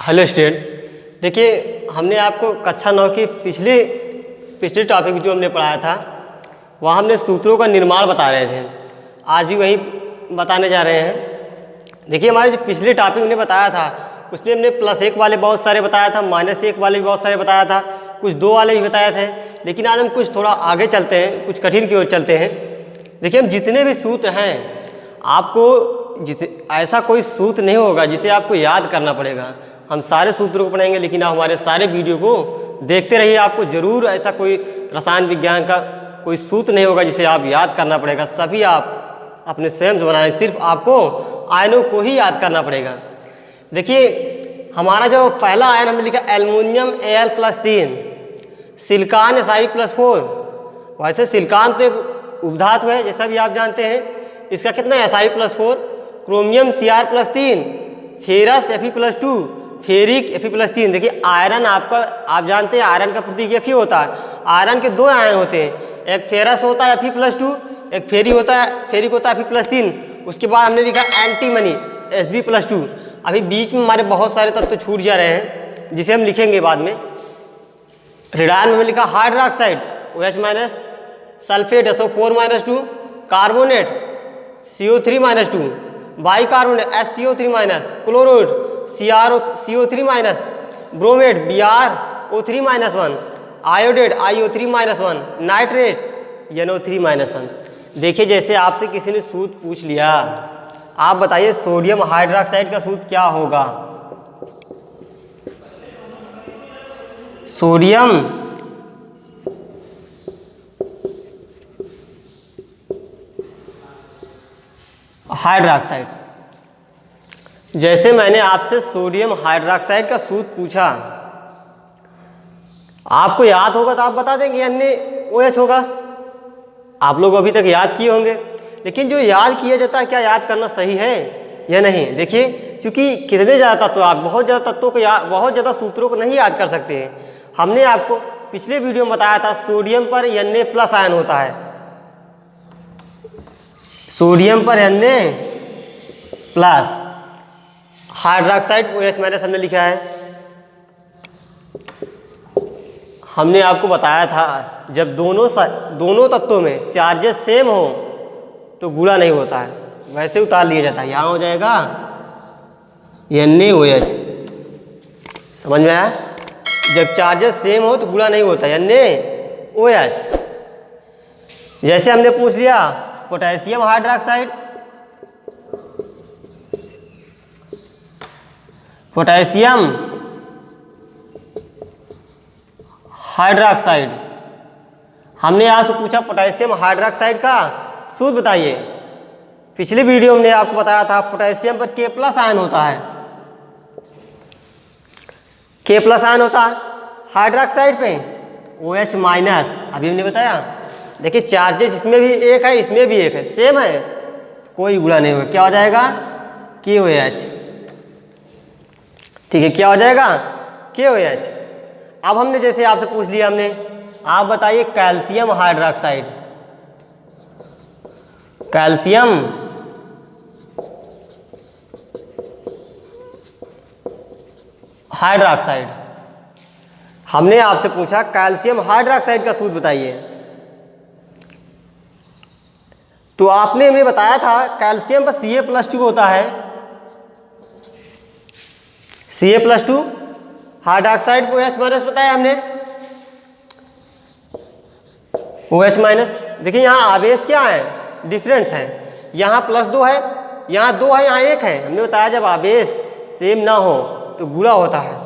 Hello student, देखिए हमने आपको कक्षा 9 की पिछले टॉपिक जो हमने पढ़ाया था वहाँ हमने सूत्रों का निर्माण बता रहे थे। आज भी वही बताने जा रहे हैं। देखिए हमारे जो पिछले टॉपिक हमने बताया था उसमें हमने +1 वाले बहुत सारे बताया था, -1 वाले भी बहुत सारे बताया था, कुछ 2 वाले भी बताए थे। लेकिन आज हम कुछ थोड़ा आगे चलते हैं, कुछ कठिन की ओर चलते हैं। देखिए हम जितने भी सूत्र हैं आपको ऐसा कोई सूत्र नहीं होगा जिसे आपको याद करना पड़ेगा। हम सारे सूत्रों को पढ़ेंगे, लेकिन आप हमारे सारे वीडियो को देखते रहिए। आपको ज़रूर ऐसा कोई रसायन विज्ञान का कोई सूत्र नहीं होगा जिसे आप याद करना पड़ेगा। सभी आप अपने स्वयं से बनाएं, सिर्फ आपको आयनों को ही याद करना पड़ेगा। देखिए हमारा जो पहला आयन हमने लिखा एल्युमिनियम Al+3, सिलिकॉन Si+4। वैसे सिलिकॉन तो एक उपधातु है जैसा भी आप जानते हैं। इसका कितना है Si+4, chromium Cr+3, ferrous Fe+2, ferric Fe+3। देखिए आयरन आपका आप जानते हैं आयरन का प्रतीक Fe होता है। आयरन के 2 आयन होते हैं, एक फेरस होता है Fe+2, एक फेरिक होता है Fe+3। उसके बाद हमने लिखा एंटीमनी Sb+2। अभी बीच में हमारे बहुत सारे तत्व छूट जा रहे हैं जिसे हम लिखेंगे बाद में। रेडान में लिखा hydroxide OH-, sulphate SO4-2, carbonate CO3-2, bicarbonate SCO3-, chloride CO3-, bromate BrO3-1, iodate IO3-1, nitrate NO3-1। देखिए जैसे आपसे किसी ने सूत्र पूछ लिया, आप बताइए सोडियम हाइड्रोक्साइड का सूत्र क्या होगा। सोडियम हाइड्रोक्साइड, जैसे मैंने आपसे सोडियम हाइड्रोक्साइड का सूत्र पूछा, आपको याद होगा तो आप बता देंगे NaOH होगा। आप लोग अभी तक याद किए होंगे, लेकिन जो याद किया जाता है क्या याद करना सही है या नहीं। देखिए क्योंकि कितने ज़्यादा तत्व आप बहुत ज़्यादा तत्वों को बहुत ज़्यादा सूत्रों को नहीं याद कर सकते हैं। हमने आपको पिछले वीडियो में बताया था सोडियम पर Na+ आयन होता है, सोडियम पर Na+, हाइड्रोक्साइड OH- हमने लिखा है। हमने आपको बताया था जब दोनों तत्वों में चार्जेस सेम हो तो गुणा नहीं होता है, वैसे उतार लिया जाता है। यहाँ हो जाएगा NaOH। समझ में आया? जब चार्जेस सेम हो तो गुणा नहीं होता NaOH। जैसे हमने पूछ लिया पोटेशियम हाइड्रोक्साइड, पोटेशियम हाइड्रोक्साइड, हमने यहाँ से पूछा पोटेशियम हाइड्रोक्साइड का सूत्र बताइए। पिछले वीडियो में आपको बताया था पोटेशियम पर K+ आयन होता है, K+ आयन होता है। हाइड्रोक्साइड पे OH-, अभी हमने बताया। देखिए चार्जेस इसमें भी एक है, इसमें भी एक है, सेम है, कोई गुणा नहीं होगा। क्या हो जाएगा KOH। ठीक है, क्या हो जाएगा KOH। अब हमने जैसे आपसे पूछ लिया, हमने आप बताइए कैल्शियम हाइड्रोक्साइड, कैल्शियम हाइड्रोक्साइड। हमने आपसे पूछा कैल्शियम हाइड्रोक्साइड का सूत्र बताइए, तो आपने हमें बताया था कैल्शियम पर Ca+2 होता है, Ca+2। हाइड्रोक्साइड को OH- बताया हमने, OH-। देखिए यहाँ आवेश क्या है, डिफरेंस है। यहाँ +2 है, यहाँ 2 है, यहाँ 1 है। हमने बताया जब आवेश सेम ना हो तो गुणा होता है।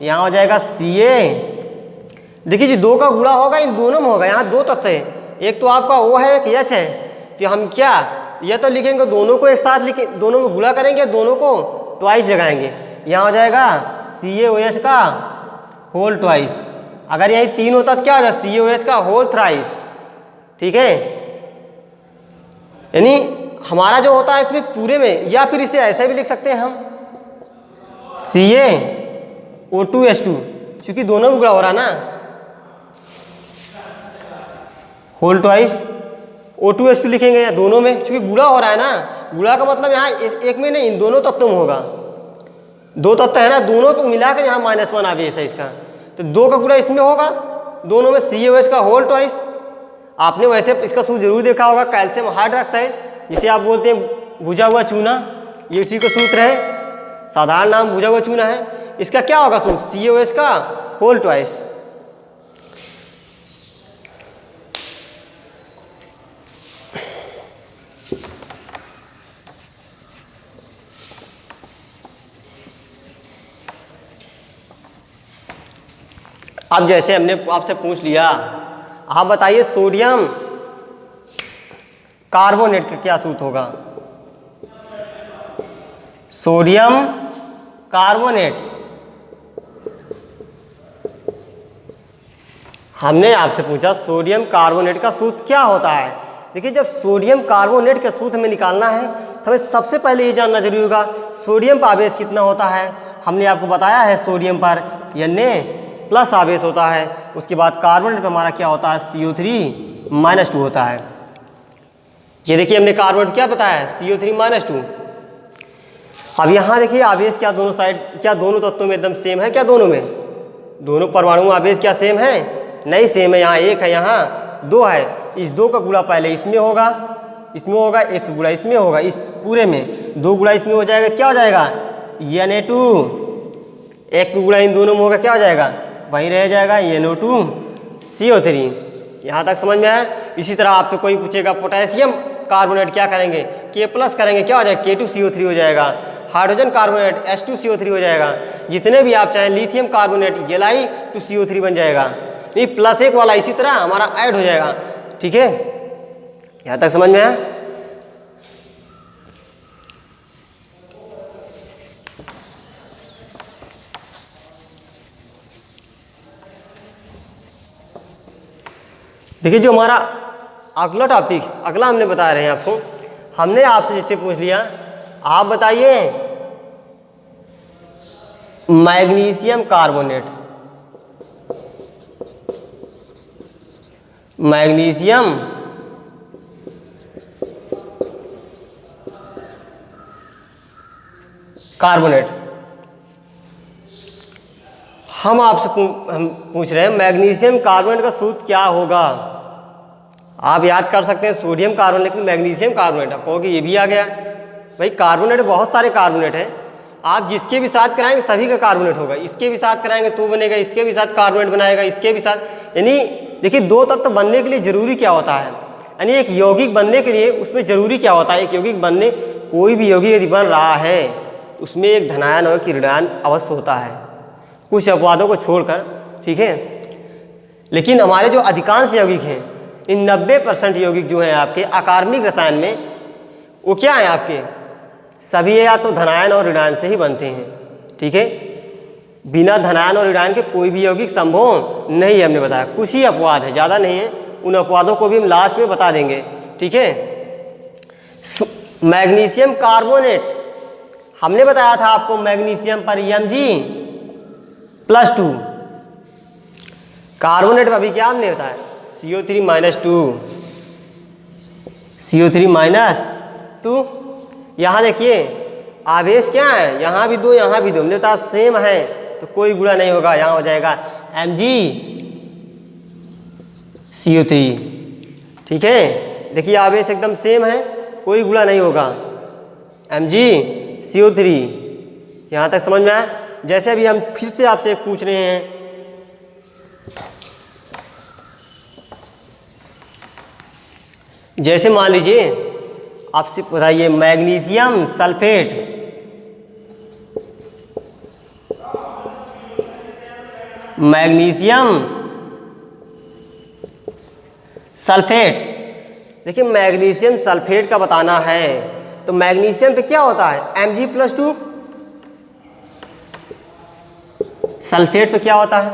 यहाँ हो जाएगा Ca। देखिए जो 2 का गुणा होगा इन दोनों में होगा। यहाँ 2 तत्व है, एक तो आपका O है, एक H है। तो हम क्या या तो लिखेंगे दोनों को एक साथ लिखे, दोनों में गुणा करेंगे, दोनों को ट्वाइस लगाएंगे। यहाँ हो जाएगा CaOH का होल ट्वाइस। अगर यही 3 होता तो क्या हो जाए CaOH का होल थ्राइस। ठीक है, यानी हमारा जो होता है इसमें पूरे में, या फिर इसे ऐसे भी लिख सकते हैं हम CaO2H2, क्योंकि दोनों में गुणा हो रहा है ना, होल ट्वाइस O2H2 लिखेंगे या दोनों में, क्योंकि गुणा हो रहा है ना। गुणा का मतलब यहाँ एक में नहीं, इन दोनों तत्वों में होगा। दो तत्व है ना, दोनों को मिलाकर यहाँ -1 आवेश है इसका, तो 2 का गुणा इसमें होगा, दोनों में CaOH का होल ट्वाइस। आपने वैसे इसका सूत्र जरूर देखा होगा, कैल्शियम हाइड्रोक्साइड, जिसे आप बोलते हैं भुजा हुआ चूना, ये उसी का सूत्र है, साधारण नाम भुजा हुआ चूना है। इसका क्या होगा सूत्र? CaOH का होल ट्वाइस। अब जैसे हमने आपसे पूछ लिया, आप बताइए सोडियम कार्बोनेट का क्या सूत्र होगा? सोडियम कार्बोनेट, हमने आपसे पूछा सोडियम कार्बोनेट का सूत्र क्या होता है। देखिए, जब सोडियम कार्बोनेट का सूत्र हमें निकालना है तो हमें सबसे पहले ये जानना जरूरी होगा सोडियम पर आवेश कितना होता है। हमने आपको बताया है सोडियम पर Na+ आवेश होता है, उसके बाद कार्बोनेट पर हमारा क्या होता है? CO3-2 होता है। ये देखिए हमने कार्बोनेट क्या बताया है? CO3-2। अब यहाँ देखिए आवेश क्या दोनों साइड, क्या दोनों तत्वों में एकदम सेम है? क्या दोनों में, दोनों परमाणु आवेश क्या सेम है? नहीं सेम है। यहाँ 1 है, यहाँ 2 है। इस 2 का गुणा पहले इसमें होगा, इसमें होगा, 1 का गुणा इसमें होगा, इस पूरे में 2 गुणा इसमें हो जाएगा, क्या हो जाएगा? Na2। 1 का गुणा इन दोनों में होगा, क्या हो जाएगा? वहीं रह जाएगा NO2CO3। यहाँ तक समझ में आया? इसी तरह आपसे कोई पूछेगा पोटेशियम कार्बोनेट क्या करेंगे? K+ करेंगे, क्या हो जाएगा? K2CO3 हो जाएगा। हाइड्रोजन कार्बोनेट H2CO3 हो जाएगा। जितने भी आप चाहें, लिथियम कार्बोनेट Li2CO3 बन जाएगा। नहीं, +1 वाला इसी तरह हमारा ऐड हो जाएगा। ठीक है, यहाँ तक समझ में आया? देखिए, जो हमारा अगला टॉपिक, अगला हमने बता रहे हैं आपको, हमने आपसे जिससे पूछ लिया, आप बताइए मैग्नीशियम कार्बोनेट, मैग्नीशियम कार्बोनेट, हम आपसे हम पूछ रहे हैं मैग्नीशियम कार्बोनेट का सूत्र क्या होगा। आप याद कर सकते हैं सोडियम कार्बोनेट में मैग्नीशियम कार्बोनेट, आप कहोगे ये भी आ गया। भाई कार्बोनेट बहुत सारे कार्बोनेट हैं, आप जिसके भी साथ कराएंगे सभी का कार्बोनेट होगा। इसके भी साथ कराएंगे तो बनेगा, इसके भी साथ कार्बोनेट बनाएगा, इसके भी साथ। यानी देखिए, 2 तत्व बनने के लिए जरूरी क्या होता है, यानी एक यौगिक बनने के लिए उसमें जरूरी क्या होता है? एक यौगिक बनने, कोई भी यौगिक यदि बन रहा है उसमें एक धनायन और एक ऋणायन अवश्य होता है, कुछ अपवादों को छोड़कर। ठीक है, लेकिन हमारे जो अधिकांश यौगिक हैं, इन 90% यौगिक जो हैं आपके अकार्बनिक रसायन में, वो क्या है आपके? सभी या तो धनायन और ऋणायन से ही बनते हैं। ठीक है, बिना धनायन और ऋणायन के कोई भी यौगिक संभव नहीं है, हमने बताया। कुछ ही अपवाद है, ज़्यादा नहीं है, उन अपवादों को भी हम लास्ट में बता देंगे। ठीक है, मैग्नीशियम कार्बोनेट हमने बताया था आपको, मैग्नीशियम पर Mg+2, कार्बोनेट पर अभी क्या हमने बताया? CO3-2, CO3-2। यहाँ देखिए आवेश क्या है, यहाँ भी 2, यहाँ भी 2, हमने बताया सेम है तो कोई गुणा नहीं होगा, यहाँ हो जाएगा Mg CO3। ठीक है, देखिए आवेश एकदम सेम है, कोई गुणा नहीं होगा, Mg CO3। यहाँ तक समझ में आया? जैसे अभी हम फिर से आपसे पूछ रहे हैं, जैसे मान लीजिए आपसे बताइए मैग्नीशियम सल्फेट, मैग्नीशियम सल्फेट। देखिए मैग्नीशियम सल्फेट का बताना है तो मैग्नीशियम पे क्या होता है? Mg+2। सल्फेट पे क्या होता है?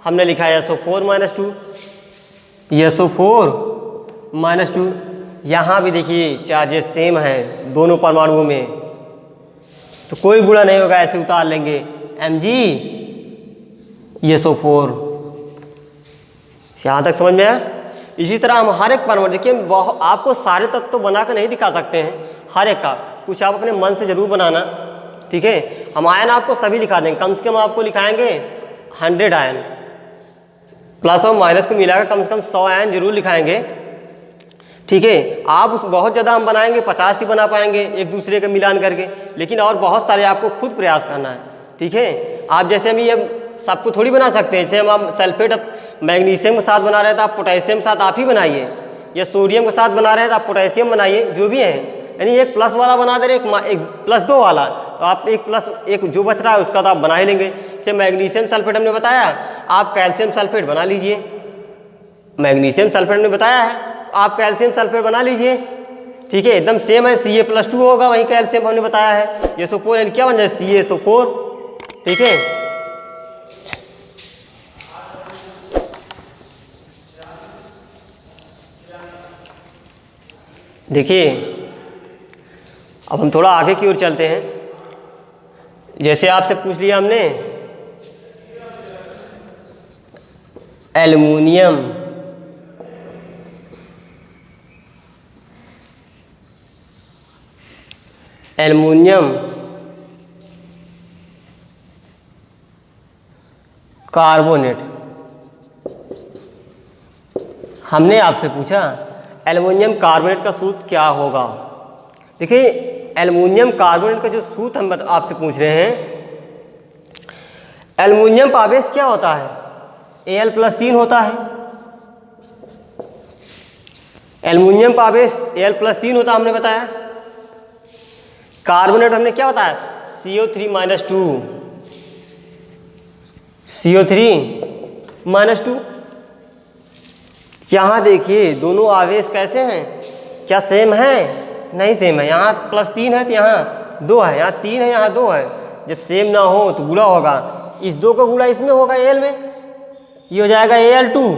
हमने लिखा है SO4-2, SO4-2। यहाँ भी देखिए चार्जेस सेम है दोनों परमाणुओं में, तो कोई गुणा नहीं होगा, ऐसे उतार लेंगे MgSO4। यहाँ तक समझ में आया? इसी तरह हम हर एक परमाणु, देखिए आपको सारे तत्व तो बना कर नहीं दिखा सकते हैं, हर एक का कुछ आप अपने मन से जरूर बनाना। ठीक है, हम आयन आपको सभी लिखा देंगे, कम से कम आपको लिखाएंगे 100 आयन, प्लस और माइनस को मिलाकर कम से कम 100 आयन जरूर लिखाएंगे। ठीक है, आप उस बहुत ज़्यादा हम बनाएंगे 50 ही बना पाएंगे एक दूसरे का मिलान करके, लेकिन और बहुत सारे आपको खुद प्रयास करना है। ठीक है, आप जैसे हम ये सबको थोड़ी बना सकते हैं, जैसे हम सल्फेट मैग्नीशियम के साथ बना रहे हैं तो आप पोटेशियम के साथ आप ही बनाइए, या सोडियम के साथ बना रहे हैं तो आप पोटेशियम बनाइए, जो भी है। यानी एक प्लस वाला बना दे रहे, एक प्लस 2 वाला, तो आप एक प्लस एक जो बच रहा है उसका तो आप बना ही लेंगे। जैसे मैग्नीशियम सल्फेट हमने बताया, आप कैल्शियम सल्फेट बना लीजिए। मैग्नीशियम सल्फेट ने बताया है, आप कैल्शियम सल्फेट बना लीजिए। ठीक है, एकदम सेम है, Ca+2 होगा, वही कैल्शियम हमने बताया है। ये SO4 यानी क्या बन जाए, CaSO4। ठीक है, देखिए अब हम थोड़ा आगे की ओर चलते हैं। जैसे आपसे पूछ लिया हमने एल्युमिनियम, कार्बोनेट। हमने आपसे पूछा एल्युमिनियम कार्बोनेट का सूत्र क्या होगा। देखिए एल्युमिनियम कार्बोनेट का जो सूत्र हम आपसे पूछ रहे हैं, एल्युमिनियम का आवेश क्या होता है, Al+3 होता है। एल्युमिनियम का आवेश Al+3 होता है, हमने बताया। कार्बोनेट हमने क्या बताया, CO3-2, CO3-2। यहाँ देखिए दोनों आवेश कैसे हैं, क्या सेम है, नहीं सेम है। यहाँ +3 है तो यहाँ 2 है, यहाँ 3 है, यहाँ 2 है। जब सेम ना हो तो गुणा होगा, इस 2 का गुणा इसमें होगा Al में, ये हो जाएगा Al2,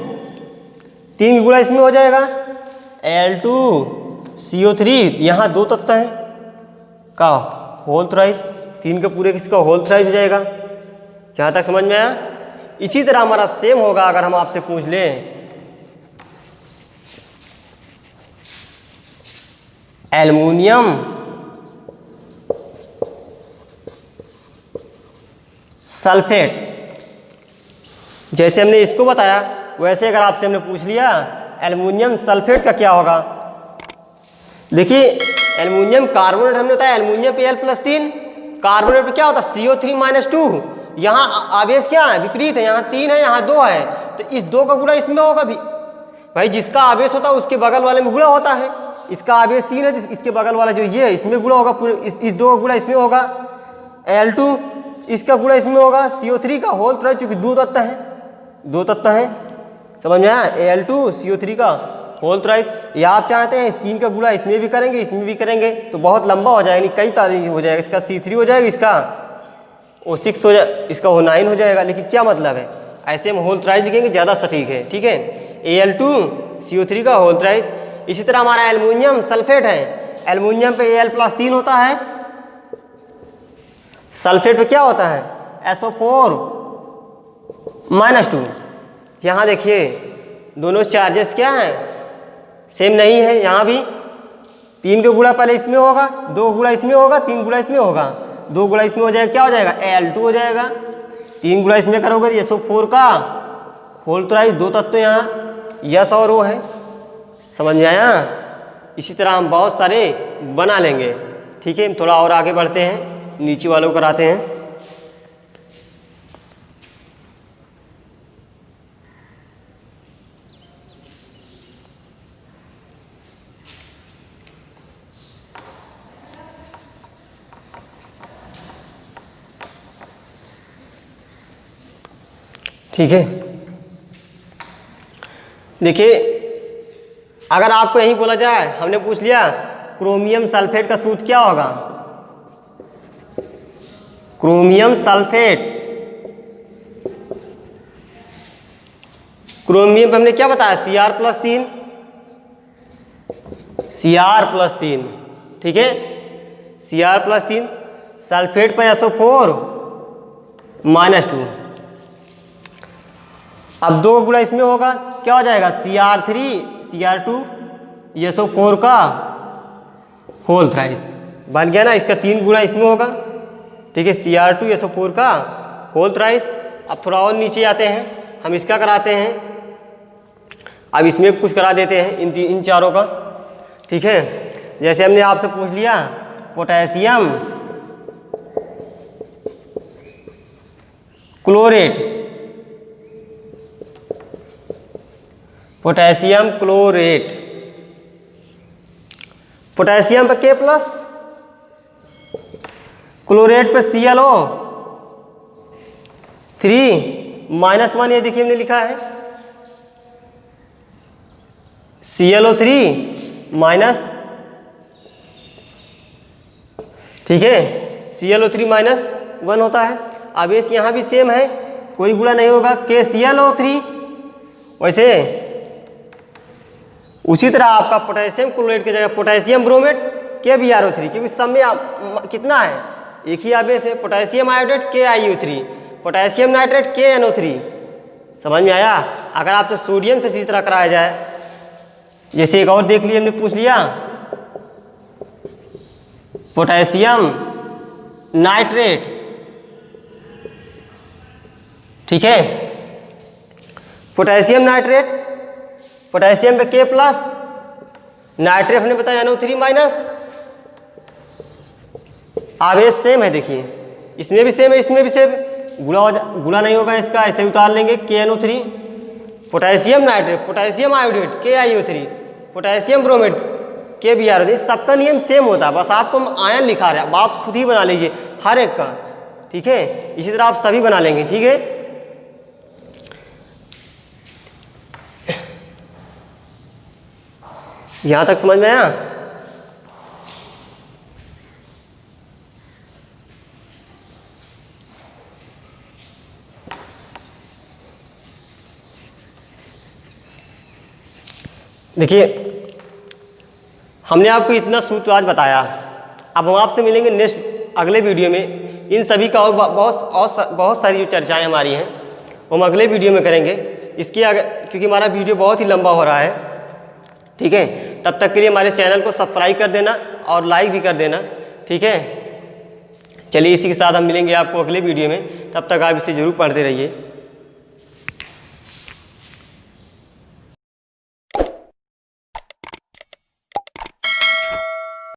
3 का गुणा इसमें हो जाएगा Al2 CO3, यहाँ 2 तत्व हैं का होल थ्राइस, 3 का पूरे किसका होल थ्राइस हो जाएगा। जहाँ तक समझ में आया। इसी तरह हमारा सेम होगा अगर हम आपसे पूछ लें एल्युमिनियम सल्फेट। जैसे हमने इसको बताया वैसे अगर आपसे हमने पूछ लिया एल्युमिनियम सल्फेट का क्या होगा। देखिए एल्युमिनियम कार्बोनेट हमने बताया, एल्युमिनियम पे Al+3, कार्बोनेट पे क्या होता है CO3-2। यहाँ आवेश क्या है, विपरीत है, यहाँ 3 है, यहाँ 2 है, तो इस 2 का गुणा इसमें होगा भी। भाई जिसका आवेश होता है उसके बगल वाले में गुणा होता है। इसका आवेश 3 है, इसके बगल वाला जो ये है इसमें गुणा होगा, पूरे इस 2 का गुणा इसमें होगा Al2, इसका गुणा इसमें होगा CO3 का होल थ्राइस, चूंकि 2 तत्व है, 2 तत्व है, समझ में आया। Al2 CO3 का होल थ्राइस। या आप चाहते हैं इस 3 का गुणा इसमें भी करेंगे, इसमें भी करेंगे, तो बहुत लंबा हो जाएगा, कई तारीख हो जाएगा। इसका C3 हो जाएगा, इसका O6 हो जाए, इसका O9 हो जाएगा। लेकिन क्या मतलब है, ऐसे हम होल थ्राइस लिखेंगे, ज़्यादा सटीक है। ठीक है, Al2 CO3 का होल थ्राइस। इसी तरह हमारा एल्युमिनियम सल्फेट है, एल्युमिनियम पे Al+3 होता है, सल्फेट पे क्या होता है SO4-2। यहाँ देखिए दोनों चार्जेस क्या हैं, सेम नहीं है। यहाँ भी 3 का गुणा पहले इसमें होगा, 2 गुणा इसमें होगा, 3 गुणा इसमें होगा, 2 गुणा इसमें हो जाएगा, क्या हो जाएगा Al2 हो जाएगा। 3 गुणा इसमें करोगे तो SO4 का होल थ्राइस, 2 तत्व यहाँ यस और ओ है, समझ में आया। इसी तरह हम बहुत सारे बना लेंगे। ठीक है, थोड़ा और आगे बढ़ते हैं, नीचे वालों को कराते हैं। ठीक है, देखिए अगर आपको यही बोला जाए, हमने पूछ लिया क्रोमियम सल्फेट का सूत्र क्या होगा, क्रोमियम सल्फेट, क्रोमियम पे हमने क्या बताया Cr+3, Cr+3। ठीक है, Cr+3, सल्फेट पर SO4-2। अब 2 गुणा इसमें होगा, क्या हो जाएगा Cr2 SO4 का होल थ्राइस बन गया ना। इसका 3 गुणा इसमें होगा, ठीक है, Cr2SO4 का होल थ्राइस। अब थोड़ा और नीचे आते हैं, हम इसका कराते हैं। अब इसमें कुछ करा देते हैं इन चारों का। ठीक है, जैसे हमने आपसे पूछ लिया potassium chlorate, potassium chlorate, potassium पे K प्लस, क्लोरेट पे ClO3 -1, ये देखिए हमने लिखा है ClO3 माइनस, ठीक है, ClO3 -1 होता है। अब इस यहाँ भी सेम है, कोई गुणा नहीं होगा, KClO3। वैसे उसी तरह आपका पोटेशियम क्लोरेट की जगह पोटेशियम ब्रोमेट KbRO3, क्योंकि सब में आप कितना है, एक ही आवेश है। Potassium iodate KiO3, potassium nitrate KNO3। समझ में आया? अगर आपसे सोडियम से इसी तरह कराया जाए, जैसे एक और देख लिए, हमने पूछ लिया पोटेशियम नाइट्रेट, ठीक है, पोटेशियम नाइट्रेट, पोटेशियम पे K प्लस, नाइट्रेट हमने बताया NO3-। आवेश सेम है, देखिए इसमें भी सेम है, इसमें भी सेम, गुणा नहीं होगा इसका, ऐसे उतार लेंगे KNO3, potassium nitrate, potassium iodate KiO3, potassium bromate KbRO3। सबका नियम सेम होता है, बस आपको हम आयन लिखा रहे हैं, अब आप खुद ही बना लीजिए हर एक का। ठीक है, इसी तरह आप सभी बना लेंगे। ठीक है, यहां तक समझ में आया? देखिए, हमने आपको इतना सूत्र आज बताया। अब हम आपसे मिलेंगे नेक्स्ट अगले वीडियो में। इन सभी का और बहुत सारी जो चर्चाएं हमारी हैं वो हम अगले वीडियो में करेंगे। इसके आगे, क्योंकि हमारा वीडियो बहुत ही लंबा हो रहा है। ठीक है, तब तक के लिए हमारे चैनल को सब्सक्राइब कर देना और लाइक भी कर देना। ठीक है, चलिए इसी के साथ हम मिलेंगे आपको अगले वीडियो में। तब तक आप इसे जरूर पढ़ते रहिए।